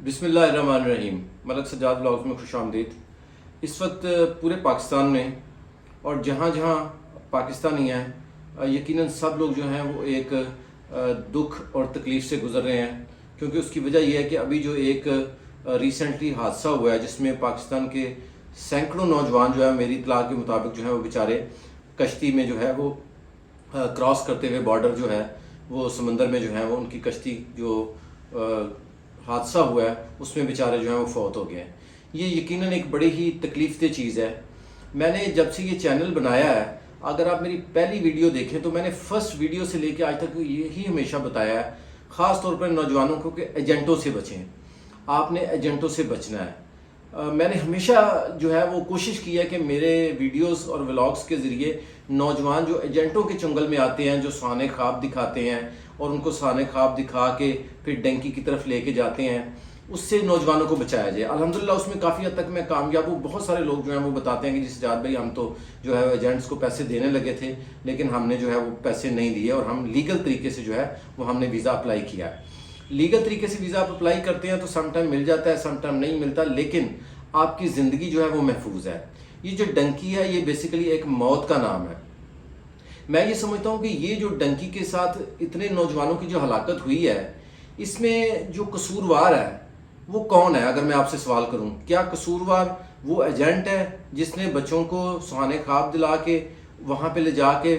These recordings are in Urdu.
بسم اللہ الرحمن الرحیم۔ ملک سجاد بلاگز میں خوش آمدید۔ اس وقت پورے پاکستان میں اور جہاں جہاں پاکستانی ہیں یقیناً سب لوگ جو ہیں وہ ایک دکھ اور تکلیف سے گزر رہے ہیں، کیونکہ اس کی وجہ یہ ہے کہ ابھی جو ایک ریسنٹلی حادثہ ہوا ہے جس میں پاکستان کے سینکڑوں نوجوان جو ہے میری اطلاع کے مطابق جو ہے وہ بیچارے کشتی میں جو ہے وہ کراس کرتے ہوئے بارڈر جو ہے وہ سمندر میں جو ہے وہ ان کی کشتی جو حادثہ ہوا ہے اس میں بیچارے جو ہیں وہ فوت ہو گئے ہیں۔ یہ یقیناً ایک بڑی ہی تکلیف دہ چیز ہے۔ میں نے جب سے یہ چینل بنایا ہے، اگر آپ میری پہلی ویڈیو دیکھیں تو میں نے فرسٹ ویڈیو سے لے کے آج تک یہی ہمیشہ بتایا ہے، خاص طور پر نوجوانوں کو، کہ ایجنٹوں سے بچیں۔ آپ نے ایجنٹوں سے بچنا ہے۔ میں نے ہمیشہ جو ہے وہ کوشش کی ہے کہ میرے ویڈیوز اور ولاگز کے ذریعے نوجوان جو ایجنٹوں کے چنگل میں آتے ہیں، جو سوانح خواب دکھاتے ہیں اور ان کو سوانح خواب دکھا کے پھر ڈنکی کی طرف لے کے جاتے ہیں، اس سے نوجوانوں کو بچایا جائے۔ الحمدللہ اس میں کافی حد تک میں کامیاب ہوں۔ بہت سارے لوگ جو ہیں وہ بتاتے ہیں کہ جی سجاد بھائی، ہم تو جو ہے ایجنٹس کو پیسے دینے لگے تھے لیکن ہم نے جو ہے وہ پیسے نہیں دیے اور ہم لیگل طریقے سے جو ہے وہ ہم نے ویزا اپلائی کیا ہے۔ لیگل طریقے سے ویزا آپ اپلائی کرتے ہیں تو سم ٹائم مل جاتا ہے، سم ٹائم نہیں ملتا، لیکن آپ کی زندگی جو ہے وہ محفوظ ہے۔ یہ جو ڈنکی ہے یہ بیسیکلی ایک موت کا نام ہے۔ میں یہ سمجھتا ہوں کہ یہ جو ڈنکی کے ساتھ اتنے نوجوانوں کی جو ہلاکت ہوئی ہے، اس میں جو قصوروار ہے وہ کون ہے؟ اگر میں آپ سے سوال کروں، کیا قصوروار وہ ایجنٹ ہے جس نے بچوں کو سہانے خواب دلا کے وہاں پہ لے جا کے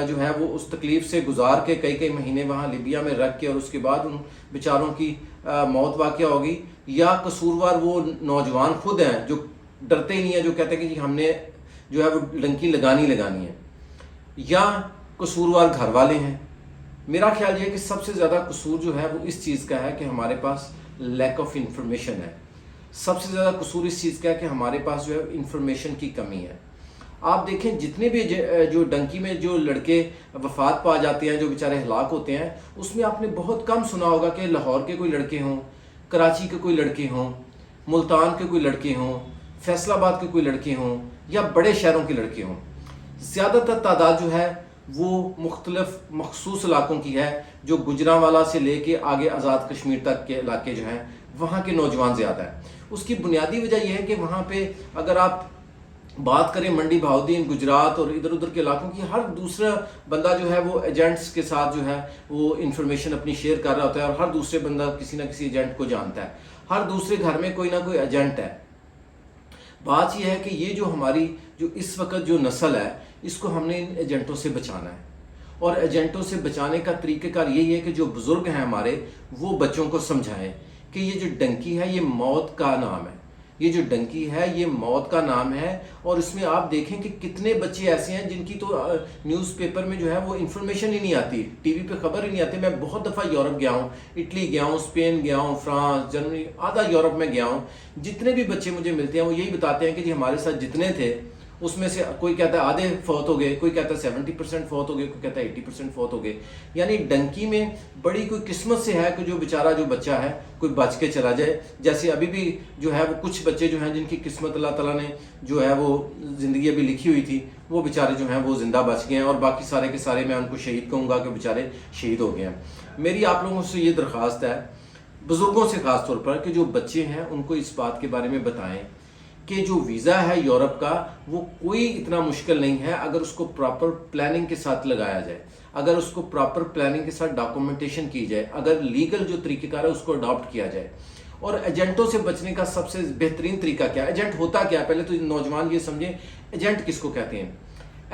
جو ہے وہ اس تکلیف سے گزار کے کئی مہینے وہاں لیبیا میں رکھ کے اور اس کے بعد ان بیچاروں کی موت واقع ہوگی، یا قصوروار وہ نوجوان خود ہیں جو ڈرتے ہی نہیں ہیں، جو کہتے ہیں کہ جی ہم نے جو ہے وہ ڈنکی لگانی ہے، یا قصوروار گھر والے ہیں؟ میرا خیال یہ ہے کہ سب سے زیادہ قصور جو ہے وہ اس چیز کا ہے کہ ہمارے پاس لیک آف انفارمیشن ہے۔ سب سے زیادہ قصور اس چیز کا ہے کہ ہمارے پاس جو ہے انفارمیشن کی کمی ہے۔ آپ دیکھیں جتنے بھی جو ڈنکی میں جو لڑکے وفات پا جاتے ہیں، جو بیچارے ہلاک ہوتے ہیں، اس میں آپ نے بہت کم سنا ہوگا کہ لاہور کے کوئی لڑکے ہوں، کراچی کے کوئی لڑکے ہوں، ملتان کے کوئی لڑکے ہوں، فیصل آباد کے کوئی لڑکے ہوں، یا بڑے شہروں کے لڑکے ہوں۔ زیادہ تر تعداد جو ہے وہ مختلف مخصوص علاقوں کی ہے، جو گجرانوالہ سے لے کے آگے آزاد کشمیر تک کے علاقے جو ہیں وہاں کے نوجوان زیادہ ہیں۔ اس کی بنیادی وجہ یہ ہے کہ وہاں پہ اگر آپ بات کریں منڈی بہاؤدین، گجرات اور ادھر ادھر کے علاقوں کی، ہر دوسرا بندہ جو ہے وہ ایجنٹس کے ساتھ جو ہے وہ انفارمیشن اپنی شیئر کر رہا ہوتا ہے، اور ہر دوسرے بندہ کسی نہ کسی ایجنٹ کو جانتا ہے۔ ہر دوسرے گھر میں کوئی نہ کوئی ایجنٹ ہے۔ بات یہ ہے کہ یہ جو ہماری جو اس وقت جو نسل ہے، اس کو ہم نے ان ایجنٹوں سے بچانا ہے، اور ایجنٹوں سے بچانے کا طریقہ کار یہی ہے کہ جو بزرگ ہیں ہمارے، وہ بچوں کو سمجھائیں کہ یہ جو ڈنکی ہے یہ موت کا نام ہے۔ یہ جو ڈنکی ہے یہ موت کا نام ہے، اور اس میں آپ دیکھیں کہ کتنے بچے ایسے ہیں جن کی تو نیوز پیپر میں جو ہے وہ انفارمیشن ہی نہیں آتی، ٹی وی پہ خبر ہی نہیں آتی۔ میں بہت دفعہ یورپ گیا ہوں، اٹلی گیا ہوں، اسپین گیا ہوں، فرانس، جرمنی، آدھا یورپ میں گیا ہوں۔ جتنے بھی بچے مجھے ملتے ہیں وہ یہی بتاتے ہیں کہ جی ہمارے ساتھ جتنے تھے اس میں سے کوئی کہتا ہے آدھے فوت ہو گئے، کوئی کہتا ہے 70% فوت ہو گئے، کوئی کہتا ہے 80% فوت ہو گئے۔ یعنی ڈنکی میں بڑی کوئی قسمت سے ہے کہ جو بیچارہ جو بچہ ہے کوئی بچ کے چلا جائے۔ جیسے ابھی بھی جو ہے وہ کچھ بچے جو ہیں جن کی قسمت اللہ تعالیٰ نے جو ہے وہ زندگی ابھی لکھی ہوئی تھی، وہ بیچارے جو ہیں وہ زندہ بچ گئے ہیں، اور باقی سارے کے سارے میں ان کو شہید کہوں گا کہ بیچارے شہید ہو گئے ہیں۔ میری آپ لوگوں سے یہ درخواست ہے، بزرگوں سے خاص طور پر، کہ جو بچے ہیں ان کو اس بات کے بارے میں بتائیں کہ جو ویزا ہے یورپ کا وہ کوئی اتنا مشکل نہیں ہے اگر اس کو پراپر پلاننگ کے ساتھ لگایا جائے، اگر اس کو پراپر پلاننگ کے ساتھ ڈاکومنٹیشن کی جائے، اگر لیگل جو طریقہ کار ہے اس کو اڈاپٹ کیا جائے۔ اور ایجنٹوں سے بچنے کا سب سے بہترین طریقہ کیا ہے؟ ایجنٹ ہوتا کیا ہے؟ پہلے تو نوجوان یہ سمجھیں ایجنٹ کس کو کہتے ہیں۔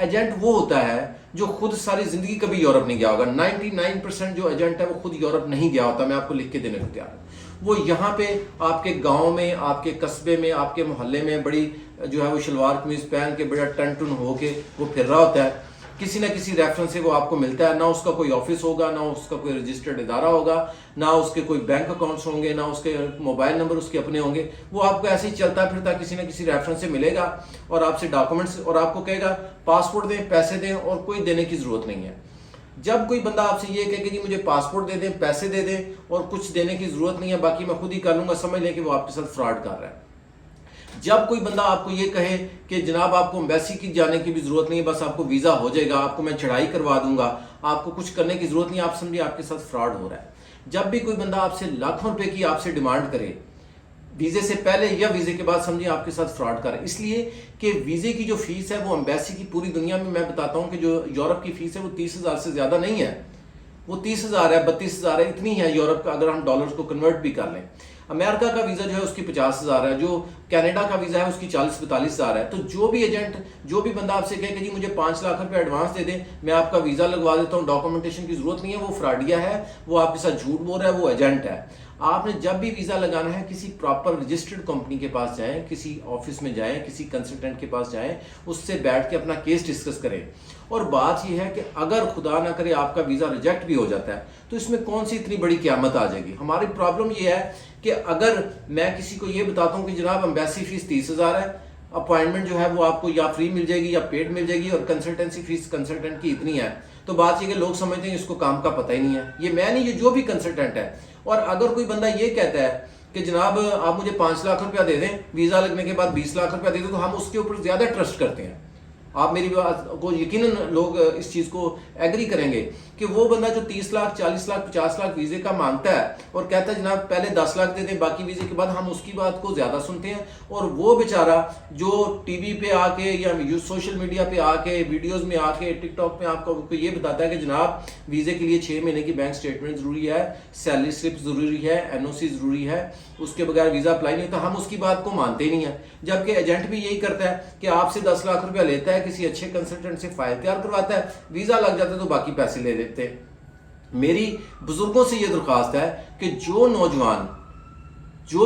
ایجنٹ وہ ہوتا ہے جو خود ساری زندگی کبھی یورپ نہیں گیا ہوگا۔ 99% جو ایجنٹ ہے وہ خود یورپ نہیں گیا ہوتا۔ میں آپ کو لکھ کے دینے کو تیار ہوں۔ وہ یہاں پہ آپ کے گاؤں میں، آپ کے قصبے میں، آپ کے محلے میں بڑی جو ہے وہ شلوار قمیض پہن کے بڑا ٹن ٹن ہو کے وہ پھر رہا ہوتا ہے۔ کسی نہ کسی ریفرنس سے وہ آپ کو ملتا ہے۔ نہ اس کا کوئی آفس ہوگا، نہ اس کا کوئی رجسٹرڈ ادارہ ہوگا، نہ اس کے کوئی بینک اکاؤنٹس ہوں گے، نہ اس کے موبائل نمبر اس کے اپنے ہوں گے۔ وہ آپ کو ایسے ہی چلتا پھرتا کسی نہ کسی ریفرنس سے ملے گا اور آپ سے ڈاکومنٹس، اور آپ کو کہے گا پاسپورٹ دیں، پیسے دیں، اور کوئی دینے کی ضرورت نہیں ہے۔ جب کوئی بندہ آپ سے یہ کہے کہ جی مجھے پاسپورٹ دے دیں، پیسے دے دیں اور کچھ دینے کی ضرورت نہیں ہے، باقی میں خود ہی کر لوں گا، سمجھ لیں کہ وہ آپ کے ساتھ فراڈ کر رہا ہے۔ جب کوئی بندہ آپ کو یہ کہے کہ جناب آپ کو ایمبیسی کی جانے کی بھی ضرورت نہیں ہے، بس آپ کو ویزا ہو جائے گا، آپ کو میں چڑھائی کروا دوں گا، آپ کو کچھ کرنے کی ضرورت نہیں ہے، آپ سمجھیں آپ کے ساتھ فراڈ ہو رہا ہے۔ جب بھی کوئی بندہ آپ سے لاکھوں روپے کی آپ سے ڈیمانڈ کرے ویزے سے پہلے یا ویزے کے بعد، سمجھیں آپ کے ساتھ فراڈ کر رہا ہے. اس لیے کہ ویزے کی جو فیس ہے وہ ایمبیسی کی پوری دنیا میں بتاتا ہوں کہ جو یورپ کی فیس ہے وہ 30,000 سے زیادہ نہیں ہے. وہ 30,000 ہے، 32,000 ہے، اتنی ہے یورپ کا، اگر ہم ڈالرز کو کنورٹ بھی کر لیں. امریکہ کا ویزا جو ہے اس کی 50,000 ہے، جو کینیڈا کا ویزا ہے اس کی 40-42,000 ہے. تو جو بھی ایجنٹ، جو بھی بندہ آپ سے کہے کہ جی مجھے 5 لاکھ روپے ایڈوانس دے دیں، میں آپ کا ویزا لگوا دیتا ہوں، ڈاکومنٹیشن کی ضرورت نہیں ہے، وہ فراڈیا ہے، وہ آپ کے ساتھ جھوٹ بول رہا ہے، وہ ایجنٹ ہے. آپ نے جب بھی ویزا لگانا ہے کسی پراپر رجسٹرڈ کمپنی کے پاس جائیں، کسی آفس میں جائیں، کسی کنسلٹنٹ کے پاس جائیں، اس سے بیٹھ کے اپنا کیس ڈسکس کریں. اور بات یہ ہے کہ اگر خدا نہ کرے آپ کا ویزا ریجیکٹ بھی ہو جاتا ہے تو اس میں کون سی اتنی بڑی قیامت آ جائے گی. ہماری پرابلم یہ ہے کہ اگر میں کسی کو یہ بتاتا ہوں کہ جناب ایمبیسی فیس 30,000 ہے، اپوائنٹمنٹ جو ہے وہ آپ کو یا فری مل جائے گی یا پیڈ مل جائے گی، اور کنسلٹنسی فیس کنسلٹنٹ کی اتنی ہے، تو بات یہ کہ لوگ سمجھتے ہیں اس کو کام کا پتہ ہی نہیں ہے. یہ میں نہیں، یہ جو بھی کنسلٹنٹ ہے. اور اگر کوئی بندہ یہ کہتا ہے کہ جناب آپ مجھے 5 لاکھ روپیہ دے دیں، ویزا لگنے کے بعد 20 لاکھ روپیہ دے دیں، تو ہم اس کے اوپر زیادہ ٹرسٹ کرتے ہیں. آپ میری بات کو یقیناً لوگ اس چیز کو ایگری کریں گے کہ وہ بندہ جو 30 لاکھ 40 لاکھ 50 لاکھ ویزے کا مانگتا ہے اور کہتا ہے جناب پہلے 10 لاکھ دے دیں باقی ویزے کے بعد، ہم اس کی بات کو زیادہ سنتے ہیں. اور وہ بیچارہ جو ٹی وی پہ آ کے یا سوشل میڈیا پہ آ کے، ویڈیوز میں آ کے، ٹک ٹاک پہ آپ کو یہ بتاتا ہے کہ جناب ویزے کے لیے 6 مہینے کی بینک سٹیٹمنٹ ضروری ہے، سیلری سلپ ضروری ہے، این او سی ضروری ہے، اس کے بغیر ویزا اپلائی نہیں ہوتا، ہم اس کی بات کو مانتے ہی نہیں ہیں. جبکہ ایجنٹ بھی یہی کرتا ہے کہ آپ سے 10 لاکھ روپیہ لیتا ہے، کسی اچھے کنسلٹنٹ سے فائل تیار کرواتا ہے، ویزا لگ جاتا ہے تو باقی پیسے لے لیتے ہیں. میری بزرگوں سے یہ درخواست ہے کہ جو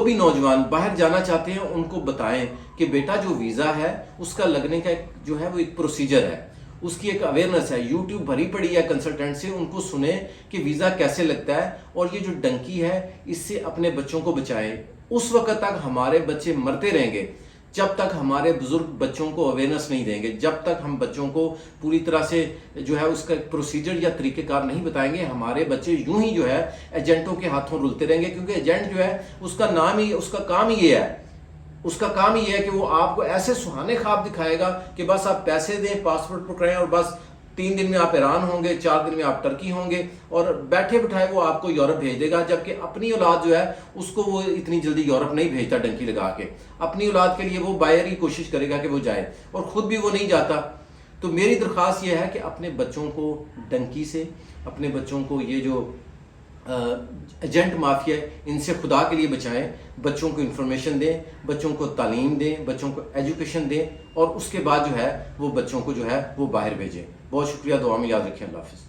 بھی نوجوان باہر جانا چاہتے ہیں ان کو بتائیں کہ بیٹا جو ویزا ہے اس کا لگنے کا جو ہے وہ ایک پروسیجر ہے، اس کی ایک اویئرنیس ہے. یوٹیوب بھری پڑی ہے کنسلٹنٹ سے، ان کو سنیں کہ ویزا کیسے لگتا ہے. اور یہ جو ڈنکی ہے اس سے اپنے بچوں کو بچائیں. اس وقت تک ہمارے بچے مرتے رہیں گے جب تک ہمارے بزرگ بچوں کو اویئرنیس نہیں دیں گے، جب تک ہم بچوں کو پوری طرح سے جو ہے اس کا پروسیجر یا طریقہ کار نہیں بتائیں گے. ہمارے بچے یوں ہی جو ہے ایجنٹوں کے ہاتھوں رلتے رہیں گے، کیونکہ ایجنٹ جو ہے اس کا کام ہی یہ ہے کہ وہ آپ کو ایسے سہانے خواب دکھائے گا کہ بس آپ پیسے دیں، پاسپورٹ پکڑائیں، اور بس 3 دن میں آپ ایران ہوں گے، 4 دن میں آپ ٹرکی ہوں گے، اور بیٹھے بٹھائے وہ آپ کو یورپ بھیج دے گا. جبکہ اپنی اولاد جو ہے اس کو وہ اتنی جلدی یورپ نہیں بھیجتا ڈنکی لگا کے. اپنی اولاد کے لیے وہ باہر ہی کوشش کرے گا کہ وہ جائے، اور خود بھی وہ نہیں جاتا. تو میری درخواست یہ ہے کہ اپنے بچوں کو ڈنکی سے، اپنے بچوں کو یہ جو ایجنٹ مافیا ہے ان سے خدا کے لیے بچائیں. بچوں کو انفارمیشن دیں، بچوں کو تعلیم دیں، بچوں کو ایجوکیشن دیں، اور اس کے بعد جو ہے وہ بچوں کو جو ہے وہ باہر بھیجیں. بہت شکریہ، دعا میں یاد رکھیں. اللہ حافظ.